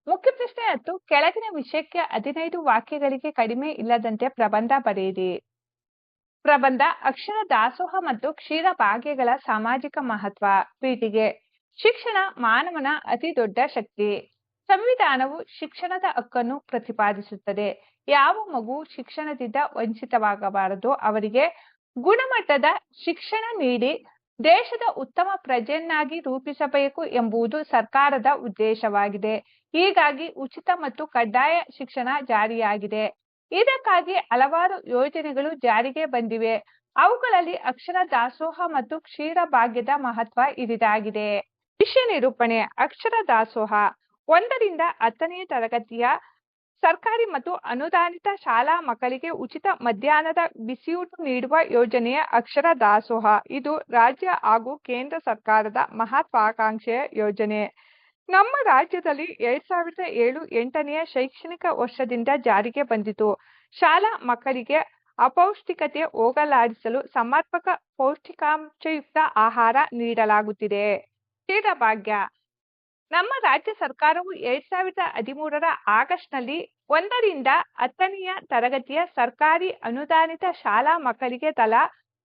ಮುಖ್ಯ ಪ್ರಶ್ನೆ 10 ಕೆಳಗಿನ ವಿಷಯಕ್ಕೆ 15 ವಾಕ್ಯಗಳಿಗೆ ಕಡಿಮೆ ಇಲ್ಲದಂತೆ ಪ್ರಬಂಧ ಬರೆಯಿರಿ. ಪ್ರಬಂಧ ಅಕ್ಷರ ದಾಸೋಹ ಮತ್ತು ಕ್ಷೀರ ಭಾಗ್ಯಗಳ ಸಾಮಾಜಿಕ ಮಹತ್ವ. ಪೀಠಿಗೆ ಶಿಕ್ಷಣ ಮಾನವನ ಅತಿ ದೊಡ್ಡ ಶಕ್ತಿ. ಸಂವಿಧಾನವು ಶಿಕ್ಷಣದ ಹಕ್ಕನ್ನು ಪ್ರತಿಪಾದಿಸುತ್ತದೆ. ಯಾವ ಮಗು ಶಿಕ್ಷಣದಿಂದ ವಂಚಿತವಾಗಬಾರದು, ಅವರಿಗೆ ಗುಣಮಟ್ಟದ ಶಿಕ್ಷಣ ನೀಡಿ ದೇಶದ ಉತ್ತಮ ಪ್ರಜೆಯನ್ನಾಗಿ ರೂಪಿಸಬೇಕು ಎಂಬುದು ಸರ್ಕಾರದ ಉದ್ದೇಶವಾಗಿದೆ. ಹೀಗಾಗಿ ಉಚಿತ ಮತ್ತು ಕಡ್ಡಾಯ ಶಿಕ್ಷಣ ಜಾರಿಯಾಗಿದೆ. ಇದಕ್ಕಾಗಿ ಹಲವಾರು ಯೋಜನೆಗಳು ಜಾರಿಗೆ ಬಂದಿವೆ. ಅವುಗಳಲ್ಲಿ ಅಕ್ಷರ ದಾಸೋಹ ಮತ್ತು ಕ್ಷೀರ ಭಾಗ್ಯದ ಮಹತ್ವ ಇದಾಗಿದೆ. ವಿಷಯ ನಿರೂಪಣೆ. ಅಕ್ಷರ ದಾಸೋಹ 1 ರಿಂದ 10ನೇ ತರಗತಿಯ ಸರ್ಕಾರಿ ಮತ್ತು ಅನುದಾನಿತ ಶಾಲಾ ಮಕ್ಕಳಿಗೆ ಉಚಿತ ಮಧ್ಯಾಹ್ನದ ಬಿಸಿಯೂಟ ನೀಡುವ ಯೋಜನೆಯ ಅಕ್ಷರ ದಾಸೋಹ. ಇದು ರಾಜ್ಯ ಹಾಗೂ ಕೇಂದ್ರ ಸರ್ಕಾರದ ಮಹತ್ವಾಕಾಂಕ್ಷೆಯ ಯೋಜನೆ. ನಮ್ಮ ರಾಜ್ಯದಲ್ಲಿ 2007-8ನೇ ಶೈಕ್ಷಣಿಕ ವರ್ಷದಿಂದ ಜಾರಿಗೆ ಬಂದಿತು. ಶಾಲಾ ಮಕ್ಕಳಿಗೆ ಅಪೌಷ್ಟಿಕತೆ ಹೋಗಲಾಡಿಸಲು ಸಮರ್ಪಕ ಪೌಷ್ಟಿಕಾಂಶಯುಕ್ತ ಆಹಾರ ನೀಡಲಾಗುತ್ತಿದೆ. ಕ್ಷೀರಭಾಗ್ಯ. ನಮ್ಮ ರಾಜ್ಯ ಸರ್ಕಾರವು 2013ರ ಆಗಸ್ಟ್ನಲ್ಲಿ 1 ರಿಂದ 10ನೇ ತರಗತಿಯ ಸರ್ಕಾರಿ ಅನುದಾನಿತ ಶಾಲಾ ಮಕ್ಕಳಿಗೆ ತಲಾ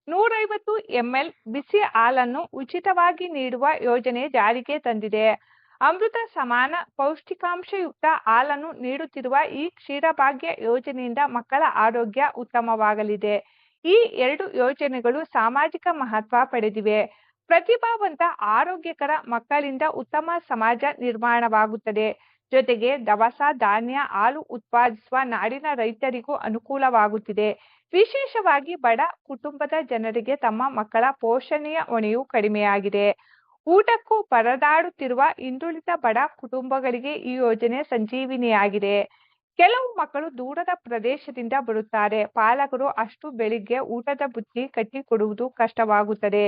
150 ml ಬಿಸಿ ಹಾಲನ್ನು ಉಚಿತವಾಗಿ ನೀಡುವ ಯೋಜನೆ ಜಾರಿಗೆ ತಂದಿದೆ. ಅಮೃತ ಸಮಾನ ಪೌಷ್ಟಿಕಾಂಶಯುಕ್ತ ಹಾಲನ್ನು ನೀಡುತ್ತಿರುವ ಈ ಕ್ಷೀರಭಾಗ್ಯ ಯೋಜನೆಯಿಂದ ಮಕ್ಕಳ ಆರೋಗ್ಯ ಉತ್ತಮವಾಗಲಿದೆ. ಈ 2 ಯೋಜನೆಗಳು ಸಾಮಾಜಿಕ ಮಹತ್ವ ಪಡೆದಿವೆ. ಪ್ರತಿಭಾವಂತ ಆರೋಗ್ಯಕರ ಮಕ್ಕಳಿಂದ ಉತ್ತಮ ಸಮಾಜ ನಿರ್ಮಾಣವಾಗುತ್ತದೆ. ಜೊತೆಗೆ ದವಸ ಧಾನ್ಯ ಹಾಲು ಉತ್ಪಾದಿಸುವ ನಾಡಿನ ರೈತರಿಗೂ ಅನುಕೂಲವಾಗುತ್ತಿದೆ. ವಿಶೇಷವಾಗಿ ಬಡ ಕುಟುಂಬದ ಜನರಿಗೆ ತಮ್ಮ ಮಕ್ಕಳ ಪೋಷಣೆಯ ಹೊಣೆಯೂ ಕಡಿಮೆಯಾಗಿದೆ. ಊಟಕ್ಕೂ ಪರದಾಡುತ್ತಿರುವ ಹಿಂದುಳಿದ ಬಡ ಕುಟುಂಬಗಳಿಗೆ ಈ ಯೋಜನೆ ಸಂಜೀವಿನಿಯಾಗಿದೆ. ಕೆಲವು ಮಕ್ಕಳು ದೂರದ ಪ್ರದೇಶದಿಂದ ಬರುತ್ತಾರೆ. ಪಾಲಕರು ಅಷ್ಟು ಬೆಳಿಗ್ಗೆ ಊಟದ ಬುತ್ತಿ ಕಟ್ಟಿಕೊಡುವುದು ಕಷ್ಟವಾಗುತ್ತದೆ.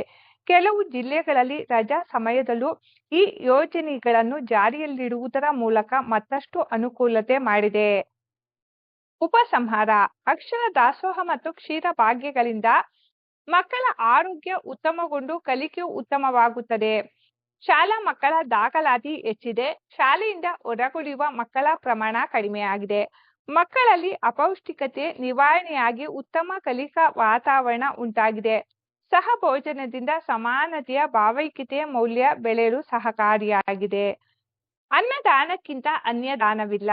ಕೆಲವು ಜಿಲ್ಲೆಗಳಲ್ಲಿ ರಜಾ ಸಮಯದಲ್ಲೂ ಈ ಯೋಜನೆಗಳನ್ನು ಜಾರಿಯಲ್ಲಿಡುವುದರ ಮೂಲಕ ಮತ್ತಷ್ಟು ಅನುಕೂಲತೆ ಮಾಡಿದೆ. ಉಪಸಂಹಾರ. ಅಕ್ಷರ ದಾಸೋಹ ಮತ್ತು ಕ್ಷೀರ ಭಾಗ್ಯಗಳಿಂದ ಮಕ್ಕಳ ಆರೋಗ್ಯ ಉತ್ತಮಗೊಂಡು ಕಲಿಕೆಯೂ ಉತ್ತಮವಾಗುತ್ತದೆ. ಶಾಲಾ ಮಕ್ಕಳ ದಾಖಲಾತಿ ಹೆಚ್ಚಿದೆ. ಶಾಲೆಯಿಂದ ಹೊರಗುಳಿಯುವ ಮಕ್ಕಳ ಪ್ರಮಾಣ ಕಡಿಮೆಯಾಗಿದೆ. ಮಕ್ಕಳಲ್ಲಿ ಅಪೌಷ್ಟಿಕತೆ ನಿವಾರಣೆಯಾಗಿ ಉತ್ತಮ ಕಲಿಕಾ ವಾತಾವರಣ ಉಂಟಾಗಿದೆ. ಸಹಭೋಜನದಿಂದ ಸಮಾನತೆಯ ಭಾವೈಕ್ಯತೆಯ ಮೌಲ್ಯ ಬೆಳೆಯಲು ಸಹಕಾರಿಯಾಗಿದೆ. ಅನ್ನದಾನಕ್ಕಿಂತ ಅನ್ಯದಾನವಿಲ್ಲ.